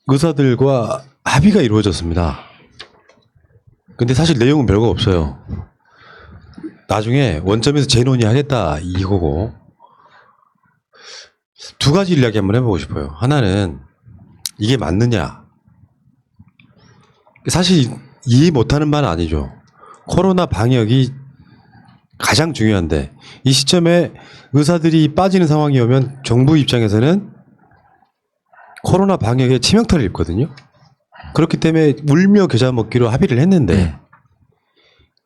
의사들과 합의가 이루어졌습니다. 근데 사실 내용은 별거 없어요. 나중에 원점에서 재논의하겠다 이거고, 두 가지 이야기 한번 해보고 싶어요. 하나는 이게 맞느냐. 사실 이해 못하는 말은 아니죠. 코로나 방역이 가장 중요한데 이 시점에 의사들이 빠지는 상황이 오면 정부 입장에서는 코로나 방역에 치명타를 입거든요. 그렇기 때문에 울며 겨자 먹기로 합의를 했는데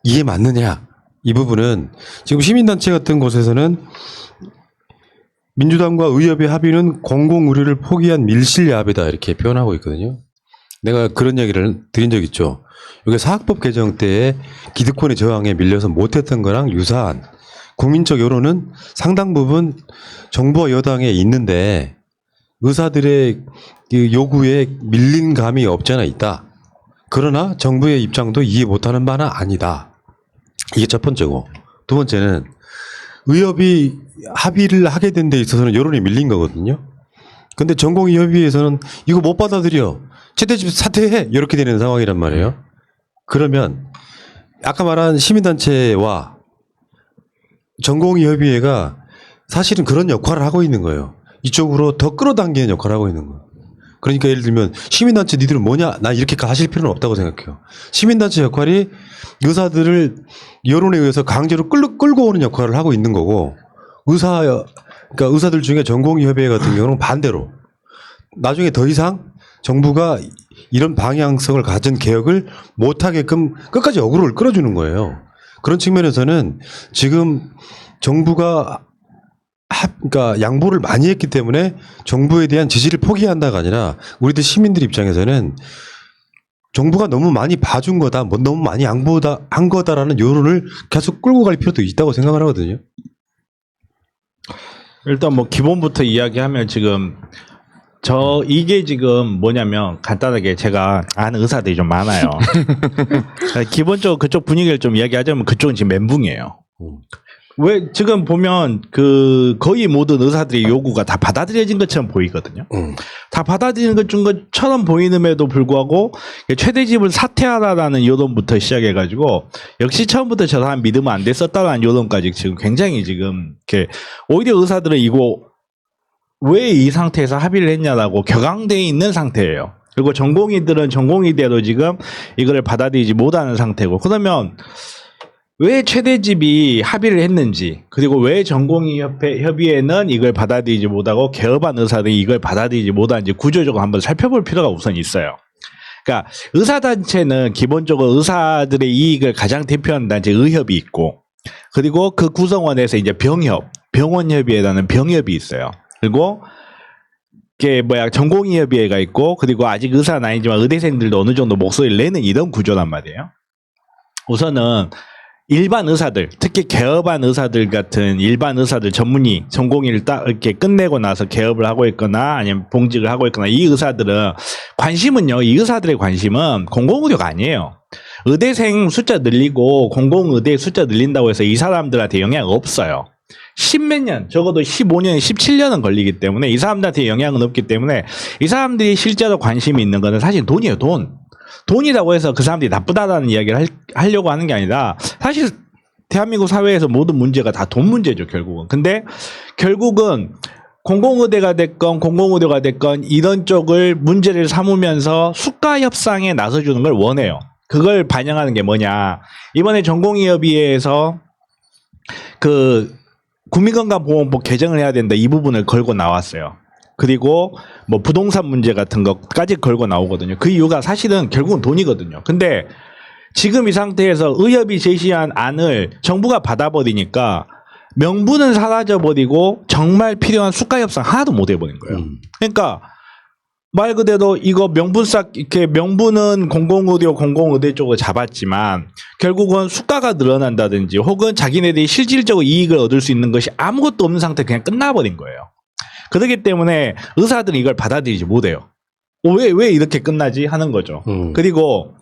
이게 맞느냐, 이 부분은 지금 시민단체 같은 곳에서는 민주당과 의협의 합의는 공공의료를 포기한 밀실야합이다 이렇게 표현하고 있거든요. 내가 그런 얘기를 드린 적 있죠. 이게 사학법 개정 때에 기득권의 저항에 밀려서 못했던 거랑 유사한, 국민적 여론은 상당 부분 정부와 여당에 있는데 의사들의 그 요구에 밀린 감이 없지 않아 있다. 그러나 정부의 입장도 이해 못하는 바는 아니다. 이게 첫 번째고, 두 번째는 의협이 합의를 하게 된 데 있어서는 여론이 밀린 거거든요. 근데 전공의협의회에서는 이거 못 받아들여, 최대집 사퇴해, 이렇게 되는 상황이란 말이에요. 그러면 아까 말한 시민단체와 전공의협의회가 사실은 그런 역할을 하고 있는 거예요. 이쪽으로 더 끌어당기는 역할을 하고 있는 거예요. 그러니까 예를 들면 시민단체 니들은 뭐냐, 나 이렇게 하실 필요는 없다고 생각해요. 시민단체 역할이 의사들을 여론에 의해서 강제로 끌고 오는 역할을 하고 있는 거고, 그러니까 의사들 중에 전공의협의회 같은 경우는 반대로 나중에 더 이상 정부가 이런 방향성을 가진 개혁을 못하게끔 끝까지 어그로를 끌어주는 거예요. 그런 측면에서는 지금 정부가 그러니까 양보를 많이 했기 때문에 정부에 대한 지지를 포기한다가 아니라 우리들 시민들 입장에서는 정부가 너무 많이 봐준 거다, 뭐 너무 많이 양보한 거다라는 여론을 계속 끌고 갈 필요도 있다고 생각을 하거든요. 일단 뭐 기본부터 이야기하면 지금 이게 지금 뭐냐면 간단하게 제가 아는 의사들이 좀 많아요. 기본적으로 그쪽 분위기를 좀 이야기하자면 그쪽은 지금 멘붕이에요. 왜 지금 보면 거의 모든 의사들의 요구가 다 받아들여진 것처럼 보이거든요. 다 받아들이는 것처럼 보이는데도 불구하고 최대집을 사퇴하라라는 여론부터 시작해가지고 역시 처음부터 저 사람 믿으면 안 됐었다라는 여론까지 지금 굉장히 지금 이렇게 오히려 의사들은 이거 왜 이 상태에서 합의를 했냐라고 격앙돼 있는 상태예요. 그리고 전공의들은 전공의대로 지금 이거를 받아들이지 못하는 상태고, 그러면 왜 최대집이 합의를 했는지, 그리고 왜 전공의협의회는 이걸 받아들이지 못하고 개업한 의사들이 이걸 받아들이지 못하는지 구조적으로 한번 살펴볼 필요가 우선 있어요. 그러니까 의사단체는 기본적으로 의사들의 이익을 가장 대표하는 단체 의협이 있고, 그리고 그 구성원에서 이제 병원협의회라는 병협이 있어요. 그리고 전공의협의회가 있고, 그리고 아직 의사는 아니지만 의대생들도 어느 정도 목소리를 내는 이런 구조란 말이에요. 우선은 일반 의사들, 특히 개업한 의사들 같은 일반 의사들, 전공의를 딱 이렇게 끝내고 나서 개업을 하고 있거나 아니면 봉직을 하고 있거나, 이 의사들은 관심은요, 이 의사들의 관심은 공공의료가 아니에요. 의대생 숫자 늘리고 공공의대 숫자 늘린다고 해서 이 사람들한테 영향 없어요. 십몇 년, 적어도 15년, 17년은 걸리기 때문에 이 사람들한테 영향은 없기 때문에 이 사람들이 실제로 관심이 있는 거는 사실 돈이에요, 돈. 돈이라고 해서 그 사람들이 나쁘다라는 이야기를 하려고 하는 게 아니라, 사실 대한민국 사회에서 모든 문제가 다 돈 문제죠, 결국은. 근데 결국은 공공의대가 됐건 공공의료가 됐건 이런 쪽을 문제를 삼으면서 수가 협상에 나서주는 걸 원해요. 그걸 반영하는 게 뭐냐. 이번에 전공의협의회에서 국민건강보험법 개정을 해야 된다, 이 부분을 걸고 나왔어요. 그리고 뭐 부동산 문제 같은 것까지 걸고 나오거든요. 그 이유가 사실은 결국은 돈이거든요. 근데 지금 이 상태에서 의협이 제시한 안을 정부가 받아버리니까 명분은 사라져버리고 정말 필요한 수가 협상 하나도 못 해버린 거예요. 그러니까 말 그대로 이거 명분은 공공의료, 공공의대 쪽으로 잡았지만 결국은 수가가 늘어난다든지 혹은 자기네들이 실질적으로 이익을 얻을 수 있는 것이 아무것도 없는 상태 그냥 끝나버린 거예요. 그렇기 때문에 의사들은 이걸 받아들이지 못해요. 왜 이렇게 끝나지 하는 거죠. 그리고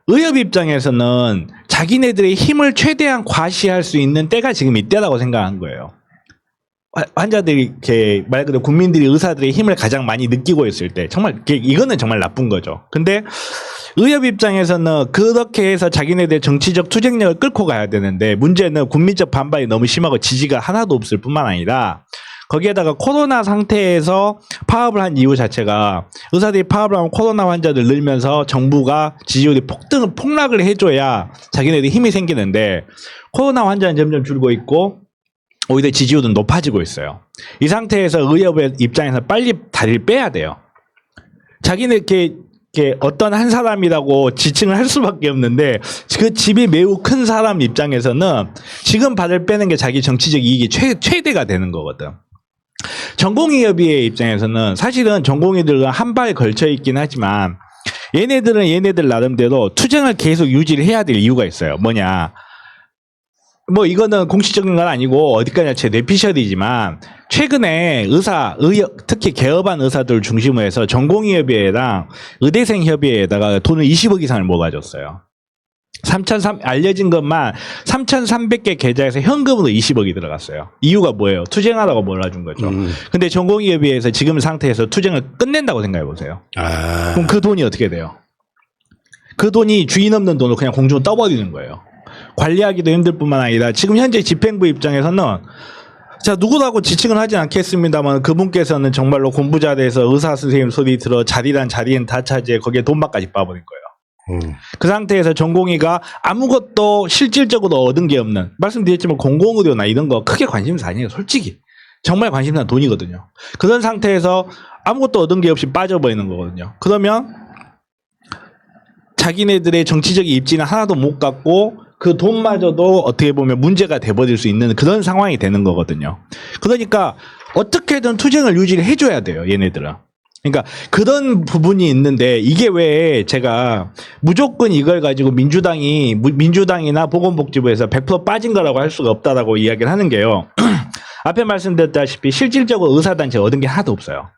의협 입장에서는 자기네들의 힘을 최대한 과시할 수 있는 때가 지금 이때라고 생각한 거예요. 환자들이 이렇게 말 그대로 국민들이 의사들의 힘을 가장 많이 느끼고 있을 때 정말 이거는 정말 나쁜 거죠. 근데 의협 입장에서는 그렇게 해서 자기네들 정치적 투쟁력을 끌고 가야 되는데 문제는 국민적 반발이 너무 심하고 지지가 하나도 없을 뿐만 아니라 거기에다가 코로나 상태에서 파업을 한 이유 자체가 의사들이 파업을 하면 코로나 환자들 늘면서 정부가 지지율이 폭락을 해줘야 자기네들이 힘이 생기는데 코로나 환자는 점점 줄고 있고 오히려 지지율은 높아지고 있어요. 이 상태에서 의협의 입장에서 빨리 다리를 빼야 돼요. 자기네 이렇게 어떤 한 사람이라고 지칭을 할 수밖에 없는데 그 집이 매우 큰 사람 입장에서는 지금 발을 빼는 게 자기 정치적 이익이 최대가 되는 거거든. 전공의협의회 입장에서는 사실은 전공의들은 한 발에 걸쳐 있긴 하지만 얘네들은 얘네들 나름대로 투쟁을 계속 유지를 해야 될 이유가 있어요. 뭐냐? 뭐 이거는 공식적인 건 아니고 어디까지나 제 뇌피셜이지만 최근에 의협 특히 개업한 의사들 중심으로 해서 전공의협의회랑 의대생협의회에다가 돈을 20억 이상을 모아줬어요. 알려진 것만 3,300개 계좌에서 현금으로 20억이 들어갔어요. 이유가 뭐예요? 투쟁하라고 몰아준 거죠. 근데 전공의협의회에서 지금 상태에서 투쟁을 끝낸다고 생각해 보세요. 그럼 그 돈이 어떻게 돼요? 그 돈이 주인 없는 돈을 그냥 공중으로 떠버리는 거예요. 관리하기도 힘들 뿐만 아니라 지금 현재 집행부 입장에서는 자 누구라고 지칭을 하진 않겠습니다만 그분께서는 정말로 공부 잘해서 의사 선생님 소리 들어 자리란 자리는 다 차지해 거기에 돈밖까지 빠버린 거예요. 그 상태에서 전공의가 아무것도 실질적으로 얻은 게 없는 말씀드렸지만 공공의료나 이런 거 크게 관심사 아니에요. 솔직히 정말 관심사는 돈이거든요. 그런 상태에서 아무것도 얻은 게 없이 빠져버리는 거거든요. 그러면 자기네들의 정치적 입지는 하나도 못 갖고 그 돈마저도 어떻게 보면 문제가 돼버릴 수 있는 그런 상황이 되는 거거든요. 그러니까 어떻게든 투쟁을 유지를 해줘야 돼요. 얘네들은. 그러니까 그런 부분이 있는데 이게 왜 제가 무조건 이걸 가지고 민주당이나 보건복지부에서 100% 빠진 거라고 할 수가 없다라고 이야기를 하는 게요. 앞에 말씀드렸다시피 실질적으로 의사단체가 얻은 게 하나도 없어요.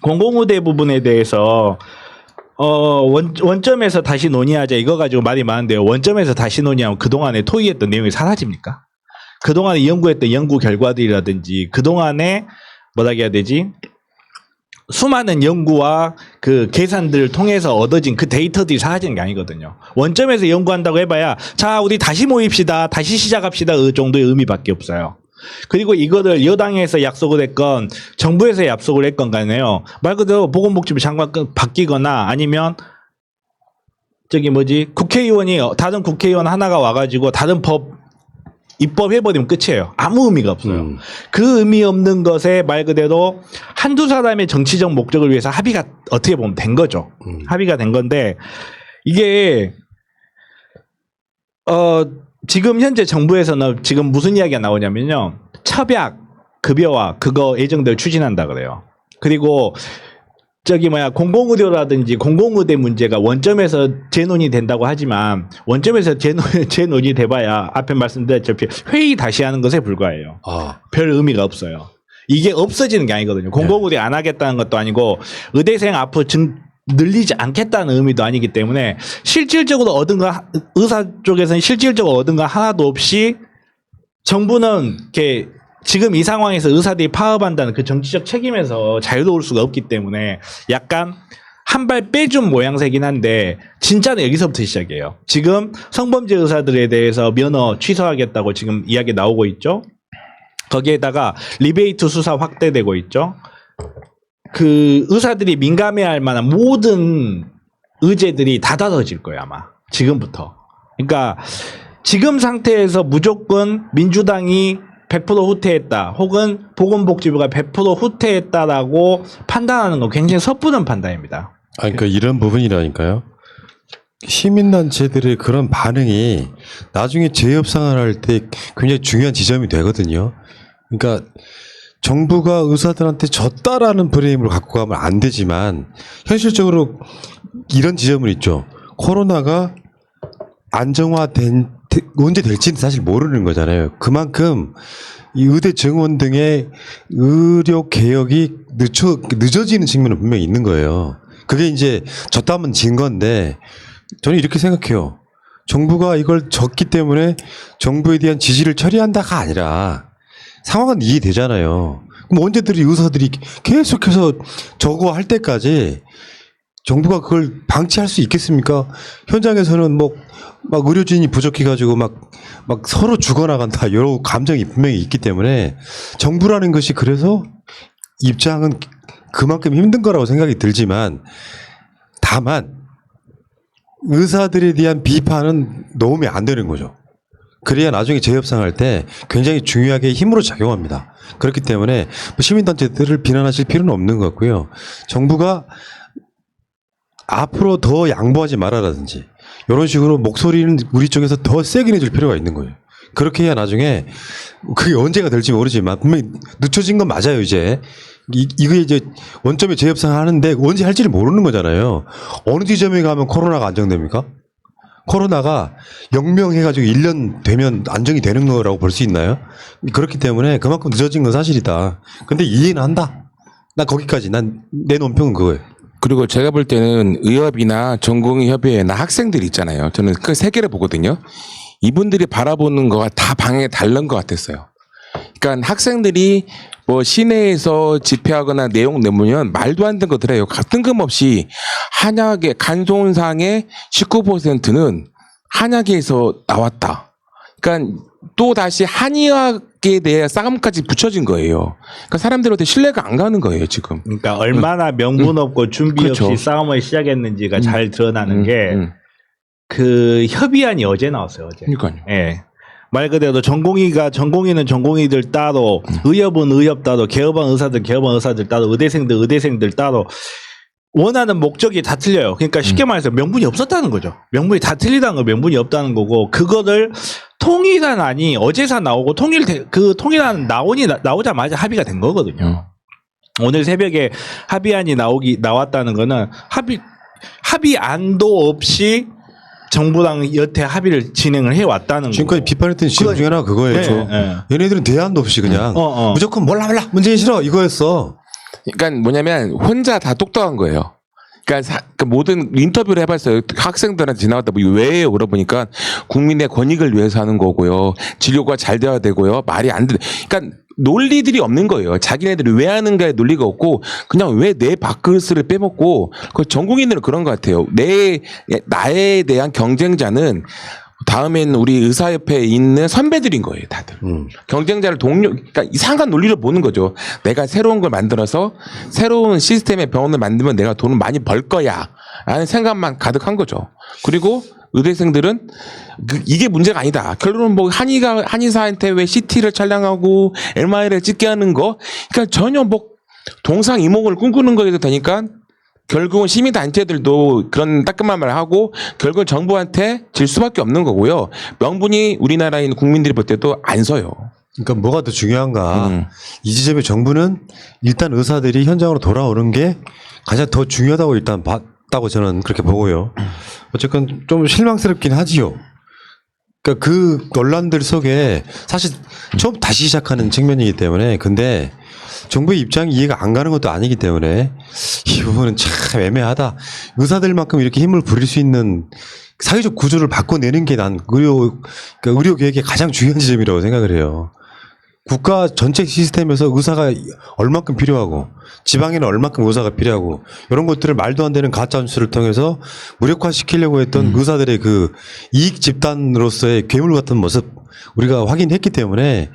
공공의대 부분에 대해서 원점에서 다시 논의하자 이거 가지고 말이 많은데요. 원점에서 다시 논의하면 그동안에 토의했던 내용이 사라집니까? 그동안에 연구했던 연구 결과들이라든지 그동안에 뭐라 해야 되지? 수많은 연구와 그 계산들을 통해서 얻어진 그 데이터들이 사라지는 게 아니거든요. 원점에서 연구한다고 해봐야 자 우리 다시 모입시다. 다시 시작합시다. 그 정도의 의미밖에 없어요. 그리고 이거를 여당에서 약속을 했건 정부에서 약속을 했건 간에요. 말 그대로 보건복지부 장관 바뀌거나 아니면 국회의원이 다른 국회의원 하나가 와가지고 다른 법 입법해버리면 끝이에요. 아무 의미가 없어요. 그 의미 없는 것에 말 그대로 한두 사람의 정치적 목적을 위해서 합의가 어떻게 보면 된 거죠. 합의가 된 건데 이게 지금 현재 정부에서는 지금 무슨 이야기가 나오냐면요. 처약, 급여와 그거 예정대로 추진한다 그래요. 그리고 공공의료라든지 공공의대 문제가 원점에서 재논의 된다고 하지만 원점에서 재논의 돼봐야 앞에 말씀드렸다시피 회의 다시 하는 것에 불과해요. 별 의미가 없어요. 이게 없어지는 게 아니거든요. 공공의대 안 하겠다는 것도 아니고 의대생 앞으로 늘리지 않겠다는 의미도 아니기 때문에 실질적으로 얻은 거 의사 쪽에서는 실질적으로 얻은 거 하나도 없이 정부는 이렇게 지금 이 상황에서 의사들이 파업한다는 그 정치적 책임에서 자유로울 수가 없기 때문에 약간 한 발 빼준 모양새긴 한데 진짜는 여기서부터 시작이에요. 지금 성범죄 의사들에 대해서 면허 취소하겠다고 지금 이야기 나오고 있죠. 거기에다가 리베이트 수사 확대되고 있죠. 그 의사들이 민감해할 만한 모든 의제들이 다 다뤄질 거예요 아마 지금부터. 그러니까 지금 상태에서 무조건 민주당이 100% 후퇴했다 혹은 보건복지부가 100% 후퇴했다라고 판단하는 건 굉장히 섣부른 판단입니다. 그러니까 이런 부분이라니까요. 시민단체들의 그런 반응이 나중에 재협상을 할 때 굉장히 중요한 지점이 되거든요. 그러니까 정부가 의사들한테 졌다라는 프레임을 갖고 가면 안 되지만 현실적으로 이런 지점은 있죠. 코로나가 안정화된 언제 될지는 사실 모르는 거잖아요. 그만큼 이 의대 정원 등의 의료 개혁이 늦어지는 측면은 분명히 있는 거예요. 그게 이제 졌다면 진 건데 저는 이렇게 생각해요. 정부가 이걸 졌기 때문에 정부에 대한 지지를 처리한다가 아니라 상황은 이해되잖아요. 그럼 언제들이 의사들이 계속해서 저거 할 때까지 정부가 그걸 방치할 수 있겠습니까? 현장에서는 막 의료진이 부족해가지고 막 서로 죽어나간다 여러 감정이 분명히 있기 때문에 정부라는 것이 그래서 입장은 그만큼 힘든 거라고 생각이 들지만 다만 의사들에 대한 비판은 놓으면 안 되는 거죠. 그래야 나중에 재협상할 때 굉장히 중요하게 힘으로 작용합니다. 그렇기 때문에 시민단체들을 비난하실 필요는 없는 것 같고요. 정부가 앞으로 더 양보하지 말아라든지 이런 식으로 목소리는 우리 쪽에서 더 세게 내줄 필요가 있는 거예요. 그렇게 해야 나중에 그게 언제가 될지 모르지만 분명히 늦춰진 건 맞아요. 이제 이게 이제 원점에 재협상하는데 언제 할지를 모르는 거잖아요. 어느 지점에 가면 코로나가 안정됩니까? 코로나가 영명해가지고 1년 되면 안정이 되는 거라고 볼 수 있나요? 그렇기 때문에 그만큼 늦어진 건 사실이다. 근데 이해는 한다. 나 거기까지 내 논평은 그거예요. 그리고 제가 볼 때는 의협이나 전공의협의회나 학생들 있잖아요. 저는 그 세 개를 보거든요. 이분들이 바라보는 거가 다 방향이 다른 것 같았어요. 그러니까 학생들이 뭐 시내에서 집회하거나 내용 내보면 말도 안 되는 것들 해요. 뜬금없이 한약의 간송상의 19%는 한약에서 나왔다. 그러니까 또 다시 한의학에 대해 싸움까지 붙여진 거예요. 그러니까 사람들한테 신뢰가 안 가는 거예요, 지금. 그러니까 얼마나 명분 없고 준비 그렇죠. 없이 싸움을 시작했는지가 잘 드러나는 게 그 협의안이 어제 나왔어요. 어제. 그러니까요. 예. 말 그대로 전공의는 전공의들 따로, 의협은 의협 따로, 개업한 의사들 따로, 의대생들 따로 원하는 목적이 다 틀려요. 그러니까 쉽게 말해서 명분이 없었다는 거죠. 명분이 다 틀리다는 거, 명분이 없다는 거고 그거를 통일안 안이 어제서 나오고 통일안 나오자마자 합의가 된 거거든요. 오늘 새벽에 합의안이 나왔다는 거는 합의안도 없이 정부랑 여태 합의를 진행을 해왔다는 지금까지 거고. 비판했던 시험 중에 하나가 그거예요. 네. 얘네들은 대안도 없이 그냥 무조건 몰라 문재인 싫어 이거였어. 그러니까 뭐냐면 혼자 다 똑똑한 거예요. 그러니까 모든 인터뷰를 해봤어요. 학생들한테 지나갔다 왜 물어보니까 국민의 권익을 위해서 하는 거고요. 진료가 잘 돼야 되고요. 말이 안 돼. 그러니까 논리들이 없는 거예요. 자기네들이 왜 하는가에 논리가 없고 그냥 왜 내 밥그릇을 빼먹고 그 전국인들은 그런 것 같아요. 나에 대한 경쟁자는 다음에는 우리 의사협회에 있는 선배들인 거예요, 다들. 경쟁자를 그러니까 이상한 논리를 보는 거죠. 내가 새로운 걸 만들어서 새로운 시스템의 병원을 만들면 내가 돈을 많이 벌 거야. 라는 생각만 가득한 거죠. 그리고 의대생들은 이게 문제가 아니다. 결론은 뭐 한의사한테 왜 CT를 촬영하고 MRI를 찍게 하는 거. 그러니까 전혀 뭐 동상이몽을 꿈꾸는 거에 되니까 결국은 시민단체들도 그런 따끔한 말을 하고 결국은 정부한테 질 수밖에 없는 거고요. 명분이 우리나라에 있는 국민들이 볼 때도 안 서요. 그러니까 뭐가 더 중요한가. 이 지점에 정부는 일단 의사들이 현장으로 돌아오는 게 가장 더 중요하다고 일단 봤다고 저는 그렇게 보고요. 어쨌건 좀 실망스럽긴 하지요. 그러니까 그 논란들 속에 사실 처음 다시 시작하는 측면이기 때문에 근데 정부의 입장이 이해가 안 가는 것도 아니기 때문에 이 부분은 참 애매하다. 의사들만큼 이렇게 힘을 부릴 수 있는 사회적 구조를 바꿔내는 게 난 그러니까 의료 계획의 가장 중요한 지점이라고 생각을 해요. 국가 전체 시스템에서 의사가 얼만큼 필요하고 지방에는 얼만큼 의사가 필요하고 이런 것들을 말도 안 되는 가짜 뉴스를 통해서 무력화시키려고 했던 의사들의 그 이익 집단으로서의 괴물 같은 모습 우리가 확인했기 때문에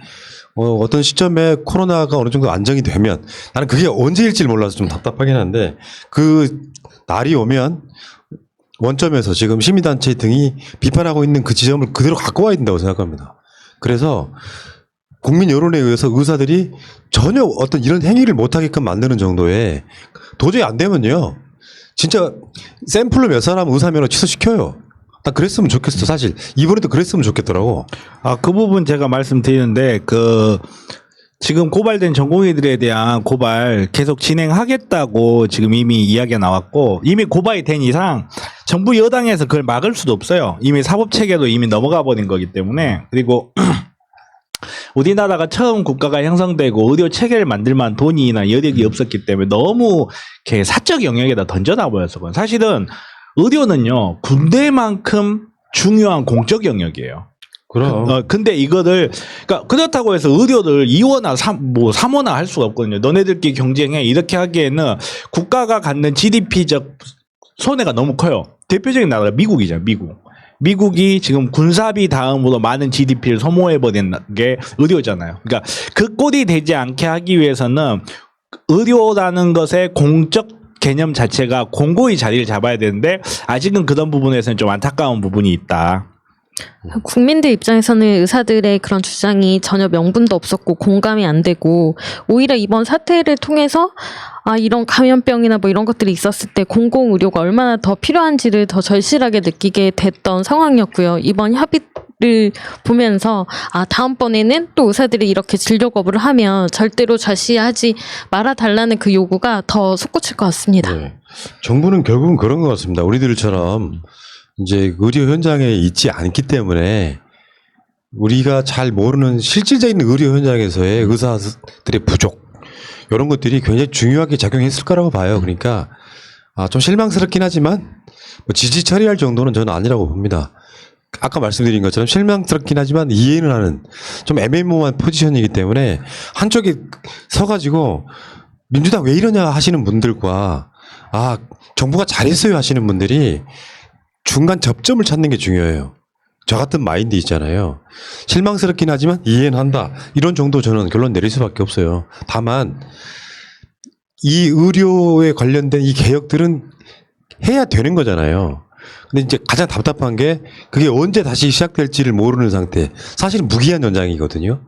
어떤 시점에 코로나가 어느 정도 안정이 되면 나는 그게 언제일지 몰라서 좀 답답하긴 한데 그 날이 오면 원점에서 지금 시민단체 등이 비판하고 있는 그 지점을 그대로 갖고 와야 된다고 생각합니다. 그래서 국민 여론에 의해서 의사들이 전혀 어떤 이런 행위를 못하게끔 만드는 정도의 도저히 안 되면요. 진짜 샘플로 몇 사람 의사 면허 취소시켜요. 나 그랬으면 좋겠어. 사실 이번에도 그랬으면 좋겠더라고. 그 부분 제가 말씀드리는데 지금 고발된 전공의들에 대한 고발 계속 진행하겠다고 지금 이미 이야기가 나왔고 이미 고발이 된 이상 정부 여당에서 그걸 막을 수도 없어요. 이미 사법 체계도 이미 넘어가 버린 거기 때문에 그리고 우리나라가 처음 국가가 형성되고 의료 체계를 만들 만한 돈이나 여력이 없었기 때문에 너무 이렇게 사적 영역에다 던져놔 버렸어. 사실은 의료는요 군대만큼 중요한 공적 영역이에요. 그럼. 근데 이거를 그러니까 그렇다고 해서 의료를 2호나 3호나 할 수가 없거든요. 너네들끼리 경쟁해 이렇게 하기에는 국가가 갖는 GDP적 손해가 너무 커요. 대표적인 나라가 미국이잖아요. 미국이 지금 군사비 다음으로 많은 GDP를 소모해버린 게 의료잖아요. 그러니까 그 꼴이 되지 않게 하기 위해서는 의료라는 것의 공적 개념 자체가 공고히 자리를 잡아야 되는데 아직은 그런 부분에서는 좀 안타까운 부분이 있다. 국민들 입장에서는 의사들의 그런 주장이 전혀 명분도 없었고 공감이 안 되고 오히려 이번 사태를 통해서 이런 감염병이나 뭐 이런 것들이 있었을 때 공공의료가 얼마나 더 필요한지를 더 절실하게 느끼게 됐던 상황이었고요. 이번 협의를 보면서 다음번에는 또 의사들이 이렇게 진료 거부를 하면 절대로 좌시하지 말아달라는 그 요구가 더 솟구칠 것 같습니다. 네. 정부는 결국은 그런 것 같습니다. 우리들처럼 이제 의료 현장에 있지 않기 때문에 우리가 잘 모르는 실질적인 의료 현장에서의 의사들의 부족 이런 것들이 굉장히 중요하게 작용했을 거라고 봐요. 그러니까 좀 실망스럽긴 하지만 뭐 지지 처리할 정도는 저는 아니라고 봅니다. 아까 말씀드린 것처럼 실망스럽긴 하지만 이해는 하는 좀 애매모호한 포지션이기 때문에 한쪽에 서가지고 민주당 왜 이러냐 하시는 분들과 정부가 잘했어요 하시는 분들이 중간 접점을 찾는 게 중요해요. 저 같은 마인드 있잖아요. 실망스럽긴 하지만 이해는 한다. 이런 정도 저는 결론 내릴 수밖에 없어요. 다만 이 의료에 관련된 이 개혁들은 해야 되는 거잖아요. 근데 이제 가장 답답한 게 그게 언제 다시 시작될지를 모르는 상태. 사실은 무기한 연장이거든요.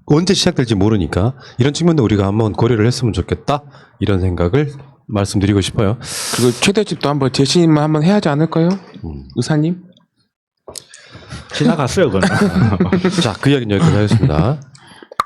언제 시작될지 모르니까 이런 측면도 우리가 한번 고려를 했으면 좋겠다. 이런 생각을 말씀드리고 싶어요. 그리고 최대집도 한번 재신임만 한번 해야지 않을까요? 의사님? 지나갔어요, 그건. 자, 그 이야기는 여기까지 하겠습니다.